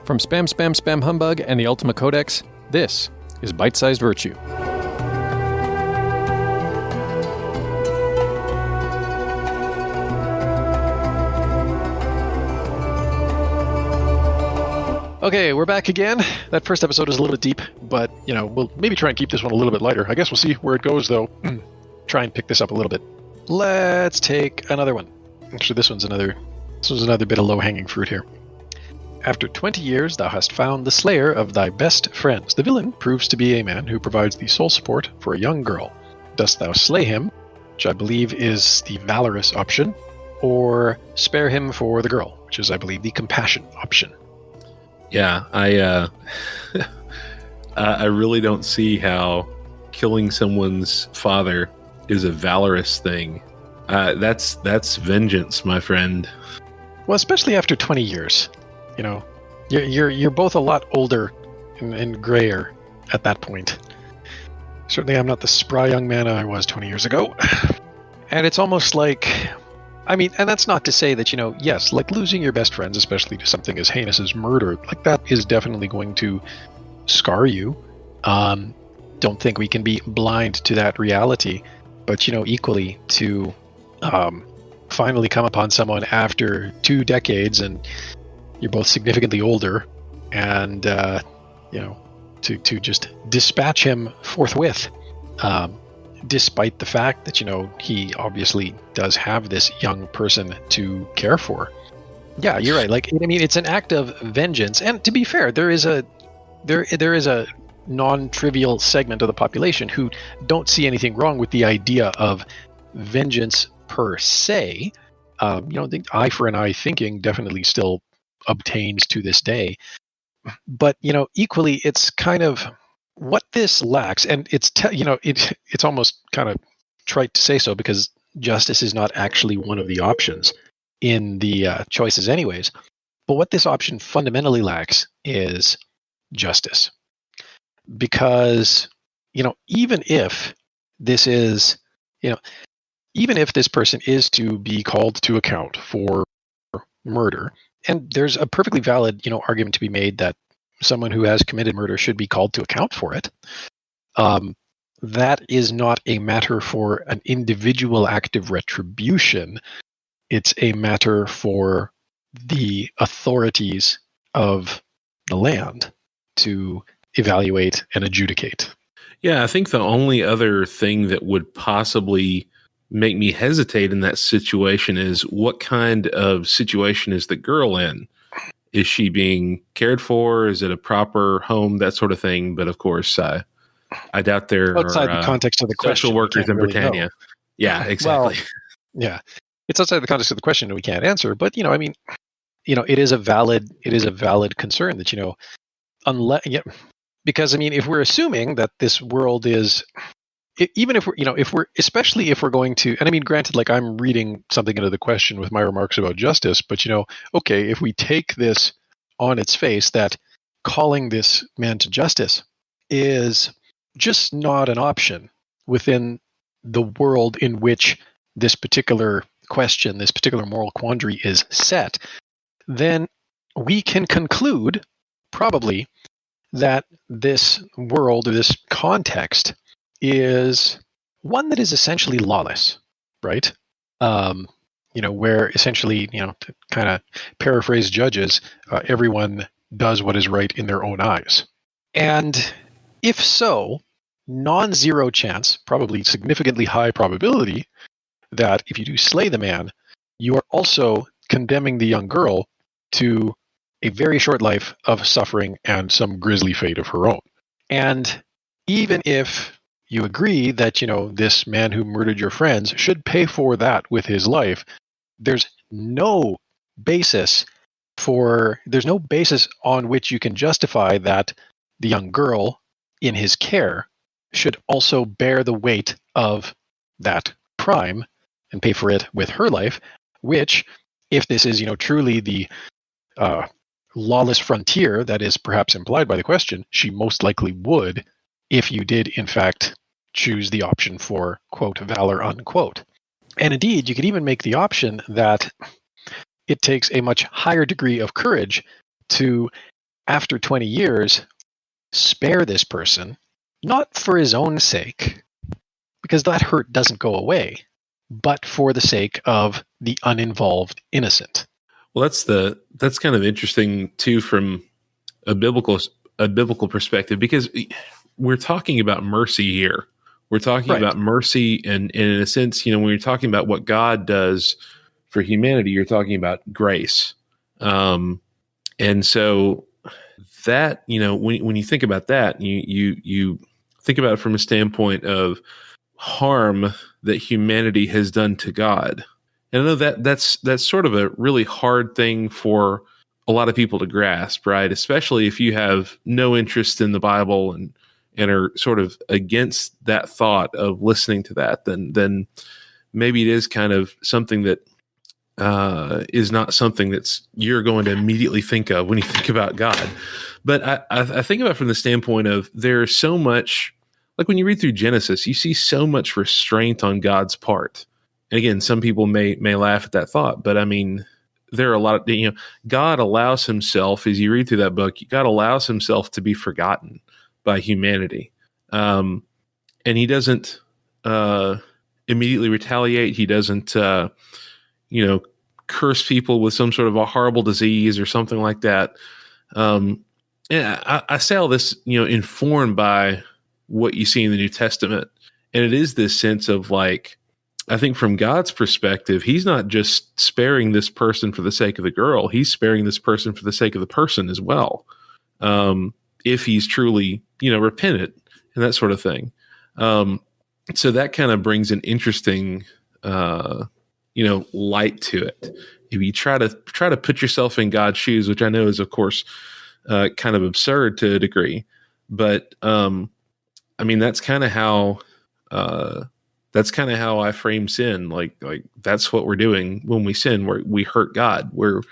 From Spam, Spam, Spam Humbug and the Ultima Codex, this is Byte-Sized Virtue. Okay, we're back again. That first episode is a little bit deep, but, we'll maybe try and keep this one a little bit lighter. I guess we'll see where it goes, though. Try and pick this up a little bit. Let's take another one. Actually, this one's another bit of low-hanging fruit here. After 20 years, thou hast found the slayer of thy best friends. The villain proves to be a man who provides the sole support for a young girl. Dost thou slay him, which I believe is the valorous option, or spare him for the girl, which is, I believe, the compassion option? Yeah, I really don't see how killing someone's father is a valorous thing. That's vengeance, my friend. Well, especially after 20 years. You're both a lot older and grayer at that point. Certainly I'm not the spry young man I was 20 years ago. And it's almost like... and that's not to say that, yes, like losing your best friends, especially to something as heinous as murder, like that is definitely going to scar you. Don't think we can be blind to that reality. But, equally to finally come upon someone after 2 decades and you're both significantly older and, to just dispatch him forthwith. Despite the fact that, he obviously does have this young person to care for. Yeah, you're right. It's an act of vengeance. And to be fair, there is a non-trivial segment of the population who don't see anything wrong with the idea of vengeance per se. The eye for an eye thinking definitely still obtains to this day. But, equally, it's kind of... what this lacks, and it's almost kind of trite to say so because justice is not actually one of the options in the choices anyways, but what this option fundamentally lacks is justice. Because, even if this is, even if this person is to be called to account for murder, and there's a perfectly valid, argument to be made that someone who has committed murder should be called to account for it. That is not a matter for an individual act of retribution. It's a matter for the authorities of the land to evaluate and adjudicate. Yeah, I think the only other thing that would possibly make me hesitate in that situation is what kind of situation is the girl in? Is she being cared for? Is it a proper home? That sort of thing. But of course, I doubt there outside are the context of the social question, workers in really Britannia. know. Yeah, exactly. Well, yeah, it's outside the context of the question that we can't answer. But it is a valid concern that because if we're assuming that this world is. Even if we're going to, and granted, I'm reading something into the question with my remarks about justice, but okay, if we take this on its face, that calling this man to justice is just not an option within the world in which this particular question, this particular moral quandary is set, then we can conclude probably that this world or this context is one that is essentially lawless, right? Where essentially, to kind of paraphrase judges, everyone does what is right in their own eyes. And if so, non-zero chance, probably significantly high probability, that if you do slay the man, you are also condemning the young girl to a very short life of suffering and some grisly fate of her own. And even if you agree that, this man who murdered your friends should pay for that with his life, there's no basis on which you can justify that the young girl in his care should also bear the weight of that crime and pay for it with her life, which, if this is, truly the lawless frontier that is perhaps implied by the question, she most likely would, if you did, in fact, choose the option for, quote, valor, unquote. And indeed, you could even make the option that it takes a much higher degree of courage to after 20 years, spare this person, not for his own sake, because that hurt doesn't go away, but for the sake of the uninvolved innocent. Well, that's kind of interesting too from a biblical perspective, because we're talking about mercy here. We're talking Right. about mercy, and in a sense, when you're talking about what God does for humanity, you're talking about grace. And so that, when you think about that, you think about it from a standpoint of harm that humanity has done to God. And I know that's sort of a really hard thing for a lot of people to grasp, right? Especially if you have no interest in the Bible and are sort of against that thought of listening to that, then maybe it is kind of something that is not something that's you're going to immediately think of when you think about God. But I think about it from the standpoint of there's so much, like when you read through Genesis, you see so much restraint on God's part. And again, some people may laugh at that thought, but I mean, there are a lot of, God allows himself, as you read through that book, God allows himself to be forgotten by humanity. And he doesn't immediately retaliate. He doesn't, curse people with some sort of a horrible disease or something like that. And I say all this, informed by what you see in the New Testament. And it is this sense of like, I think from God's perspective, he's not just sparing this person for the sake of the girl. He's sparing this person for the sake of the person as well. If he's truly, repentant and that sort of thing. So that kind of brings an interesting, light to it. If you try to put yourself in God's shoes, which I know is, of course, kind of absurd to a degree, but I mean, that's kind of how I frame sin. Like that's what we're doing when we sin. We hurt God. We're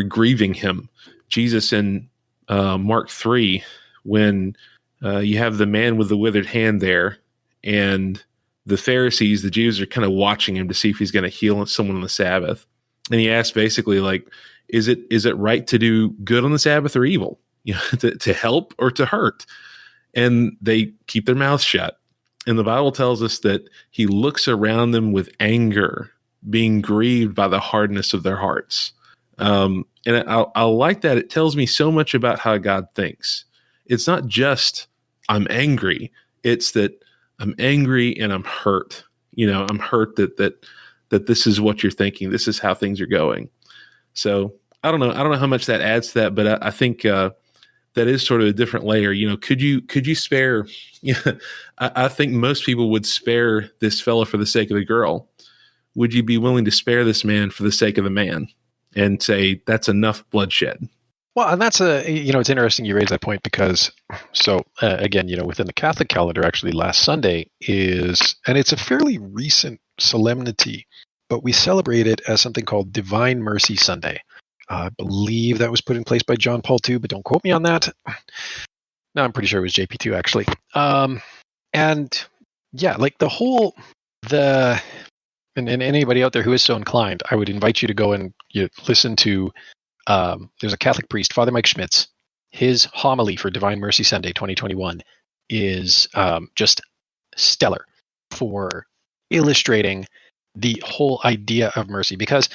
grieving him. Jesus in Mark 3, when you have the man with the withered hand there, and the Pharisees, the Jews, are kind of watching him to see if he's going to heal someone on the Sabbath. And he asks basically, like, is it right to do good on the Sabbath or evil? To help or to hurt? And they keep their mouths shut. And the Bible tells us that he looks around them with anger, being grieved by the hardness of their hearts. And I like that. It tells me so much about how God thinks. It's not just I'm angry. It's that I'm angry and I'm hurt. I'm hurt that this is what you're thinking. This is how things are going. So I don't know how much that adds to that, but I think that is sort of a different layer. Could you spare? I think most people would spare this fella for the sake of the girl. Would you be willing to spare this man for the sake of the man and say that's enough bloodshed? Well, and that's it's interesting you raise that point because, again, within the Catholic calendar, actually last Sunday and it's a fairly recent solemnity, but we celebrate it as something called Divine Mercy Sunday. I believe that was put in place by John Paul II, but don't quote me on that. No, I'm pretty sure it was JP2 actually. And yeah, like and anybody out there who is so inclined, I would invite you to go and listen to, there's a Catholic priest, Father Mike Schmitz. His homily for Divine Mercy Sunday 2021 is just stellar for illustrating the whole idea of mercy. Because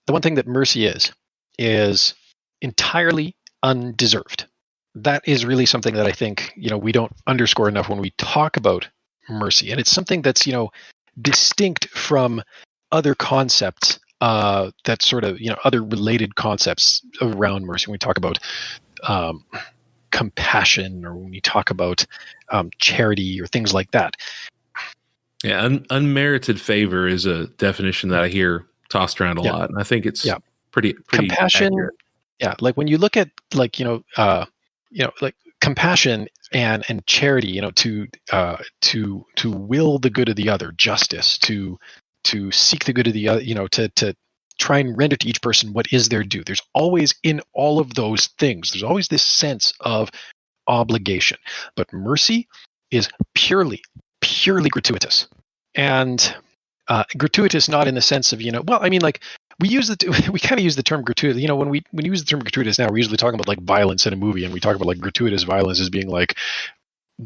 the one thing that mercy is entirely undeserved. That is really something that I think, we don't underscore enough when we talk about mercy. And it's something that's, distinct from other concepts that sort of, other related concepts around mercy. When we talk about compassion, or when we talk about charity or things like that. Yeah, unmerited favor is a definition that I hear tossed around a lot, and I think it's pretty compassion. Accurate. Yeah, like when you look at like compassion and charity, to will the good of the other, justice, to seek the good of the other, to try and render to each person what is their due. There's always, in all of those things, there's always this sense of obligation. But mercy is purely gratuitous. And gratuitous not in the sense of, we kind of use the term gratuitous. When we use the term gratuitous now, we're usually talking about like violence in a movie, and we talk about like gratuitous violence as being like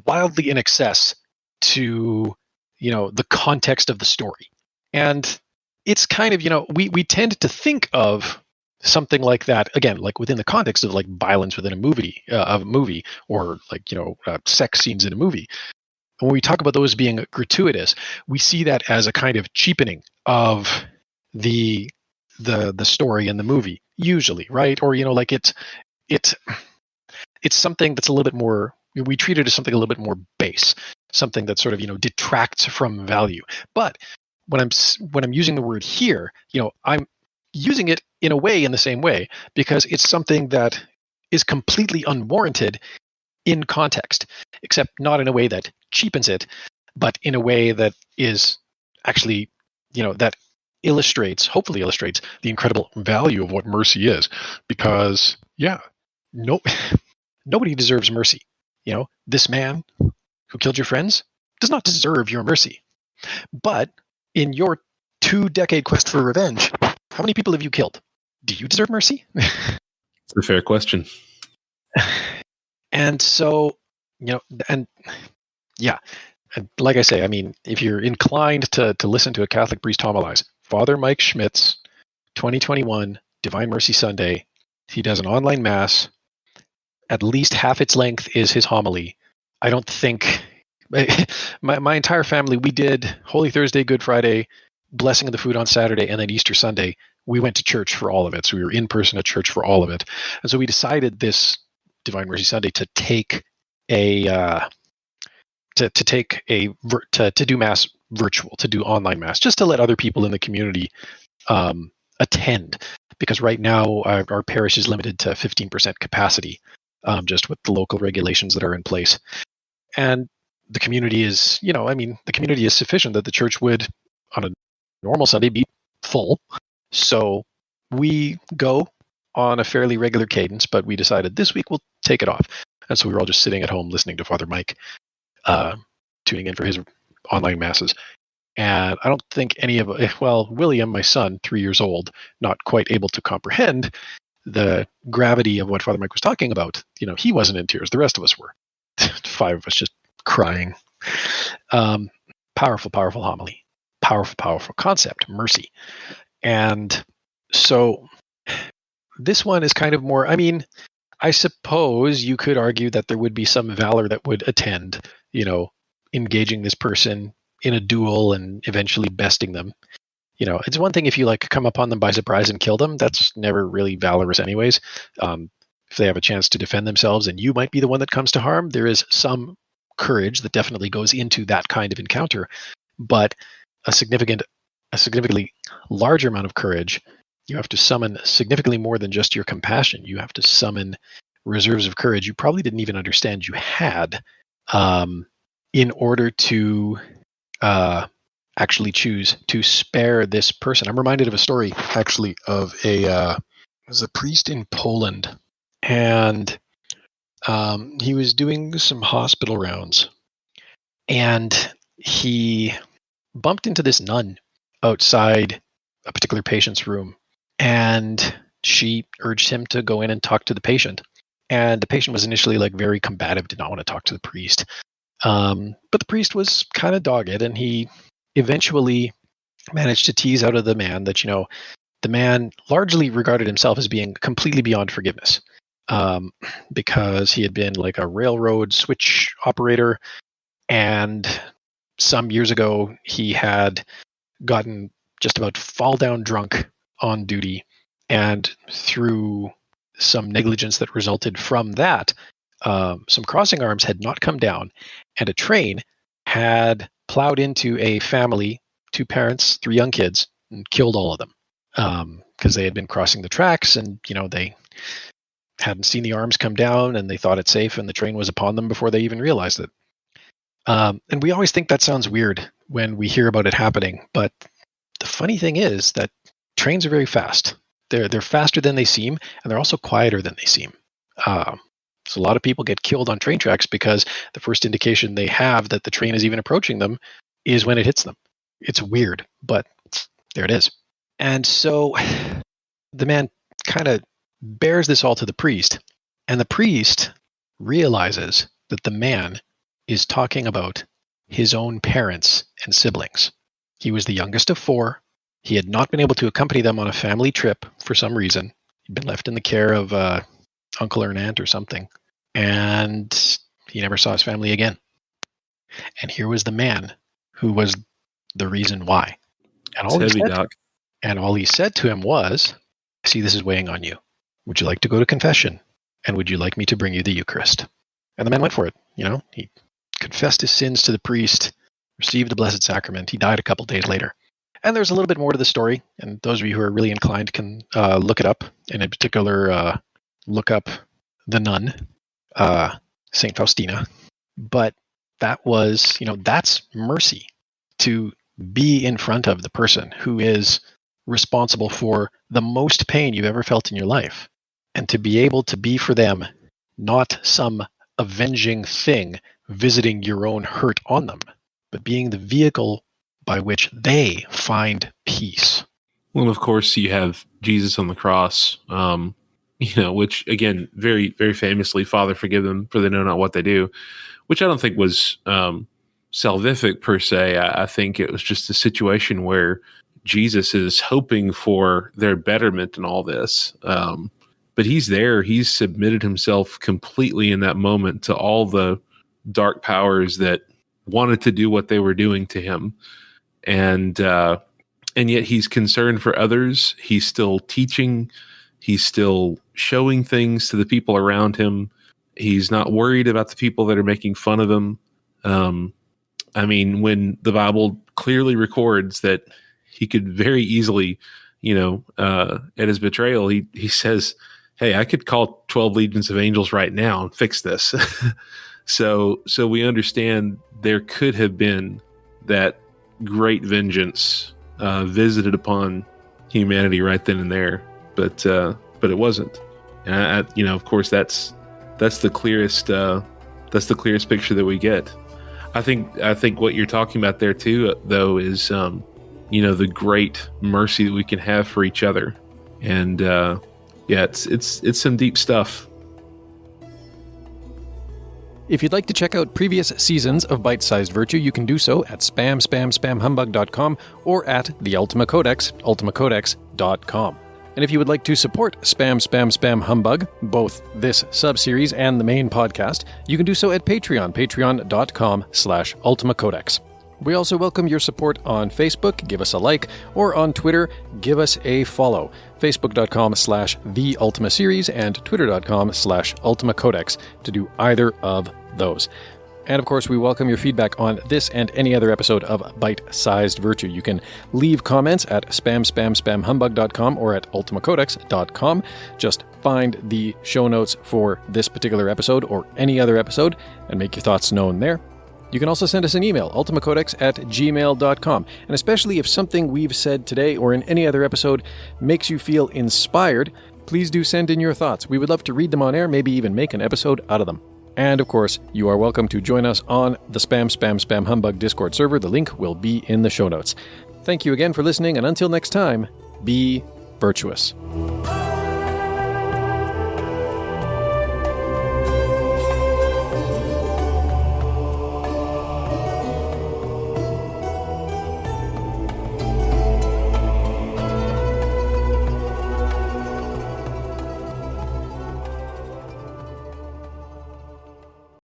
wildly in excess to the context of the story. And it's kind of we tend to think of something like that again, like within the context of like violence within a movie, or like sex scenes in a movie. And when we talk about those being gratuitous, we see that as a kind of cheapening of the story in the movie, usually, right? Or like it's something that's a little bit more. We treat it as something a little bit more base, something that sort of detracts from value. But when I'm using the word here, I'm using it in a way in the same way, because it's something that is completely unwarranted in context, except not in a way that cheapens it, but in a way that is actually that hopefully illustrates the incredible value of what mercy is. Because nobody deserves mercy. This man who killed your friends does not deserve your mercy. But in your 2-decade quest for revenge, how many people have you killed? Do you deserve mercy? It's a fair question. And so, and like I say, I mean, if you're inclined to listen to a Catholic priest homilize, Father Mike Schmidt's 2021 Divine Mercy Sunday, he does an online mass. At least half its length is his homily. I don't think my entire family, we did Holy Thursday, Good Friday, Blessing of the Food on Saturday, and then Easter Sunday. We went to church for all of it. So we were in person at church for all of it. And so we decided this Divine Mercy Sunday to take to do mass virtual, to do online mass, just to let other people in the community attend. Because right now our parish is limited to 15% capacity, just with the local regulations that are in place. And the community is, the community is sufficient that the church would, on a normal Sunday, be full. So we go on a fairly regular cadence, but we decided this week we'll take it off. And so we were all just sitting at home listening to Father Mike, tuning in for his online masses. And I don't think William, my son, 3 years old, not quite able to comprehend the gravity of what Father Mike was talking about. He wasn't in tears. The rest of us were. 5 of us just crying. Powerful, powerful homily. Powerful, powerful concept, mercy. And so this one is kind of more, I suppose you could argue that there would be some valor that would attend, engaging this person in a duel and eventually besting them. It's one thing if you come upon them by surprise and kill them. That's never really valorous anyways. If they have a chance to defend themselves and you might be the one that comes to harm, there is some courage that definitely goes into that kind of encounter. But a significantly larger amount of courage, you have to summon significantly more than just your compassion. You have to summon reserves of courage you probably didn't even understand you had, in order to actually choose to spare this person. I'm reminded of a story, actually, of a priest in Poland, and he was doing some hospital rounds, and he bumped into this nun outside a particular patient's room, and she urged him to go in and talk to the patient. And the patient was initially very combative, did not want to talk to the priest. But the priest was kind of dogged, and he eventually managed to tease out of the man that, the man largely regarded himself as being completely beyond forgiveness, because he had been a railroad switch operator, and some years ago he had gotten just about fall down drunk on duty, and through some negligence that resulted from that, some crossing arms had not come down, and a train had plowed into a family, 2 parents, 3 young kids, and killed all of them, because they had been crossing the tracks, and they hadn't seen the arms come down, and they thought it safe, and the train was upon them before they even realized it. And we always think that sounds weird when we hear about it happening, but the funny thing is that trains are very fast. They're faster than they seem, and they're also quieter than they seem. So a lot of people get killed on train tracks because the first indication they have that the train is even approaching them is when it hits them. It's weird, but there it is. And so the man kind of bears this all to the priest, and the priest realizes that the man is talking about his own parents and siblings. He was the youngest of 4. He had not been able to accompany them on a family trip for some reason. He'd been left in the care of uncle or an aunt or something, and he never saw his family again. And here was the man who was the reason why. And all he said to him was, "I see this is weighing on you. Would you like to go to confession? And would you like me to bring you the Eucharist?" And the man went for it. He confessed his sins to the priest, received the Blessed Sacrament. He died a couple days later. And there's a little bit more to the story, and those of you who are really inclined can look it up, and in particular, look up the nun, St. Faustina. But that was, that's mercy, to be in front of the person who is responsible for the most pain you've ever felt in your life, and to be able to be for them not some avenging thing visiting your own hurt on them, but being the vehicle by which they find peace. Well, of course, you have Jesus on the cross, which, again, very, very famously, "Father, forgive them, for they know not what they do," which I don't think was salvific per se. I think it was just a situation where Jesus is hoping for their betterment in all this. But he's there. He's submitted himself completely in that moment to all the dark powers that wanted to do what they were doing to him. And yet he's concerned for others. He's still teaching. He's still showing things to the people around him. He's not worried about the people that are making fun of him. When the Bible clearly records that he could very easily, at his betrayal, he says, "Hey, I could call 12 legions of angels right now and fix this." So we understand there could have been that great vengeance visited upon humanity right then and there, but it wasn't. And of course, that's the clearest picture that we get. I think what you're talking about there too, though, is the great mercy that we can have for each other, and it's some deep stuff. If you'd like to check out previous seasons of Byte-Sized Virtue, you can do so at spamspamspamhumbug.com or at the Ultima Codex, ultimacodex.com. And if you would like to support Spam Spam Spam Humbug, both this sub-series and the main podcast, you can do so at Patreon, patreon.com/ultimacodex. We also welcome your support on Facebook, give us a like, or on Twitter, give us a follow. Facebook.com/The Ultima Series and Twitter.com/UltimaCodex to do either of those. And of course, we welcome your feedback on this and any other episode of Byte-Sized Virtue. You can leave comments at spamspamspamhumbug.com or at ultimacodex.com. Just find the show notes for this particular episode or any other episode and make your thoughts known there. You can also send us an email, ultimacodex@gmail.com. And especially if something we've said today or in any other episode makes you feel inspired, please do send in your thoughts. We would love to read them on air, maybe even make an episode out of them. And of course, you are welcome to join us on the Spam Spam Spam Humbug Discord server. The link will be in the show notes. Thank you again for listening, and until next time, be virtuous.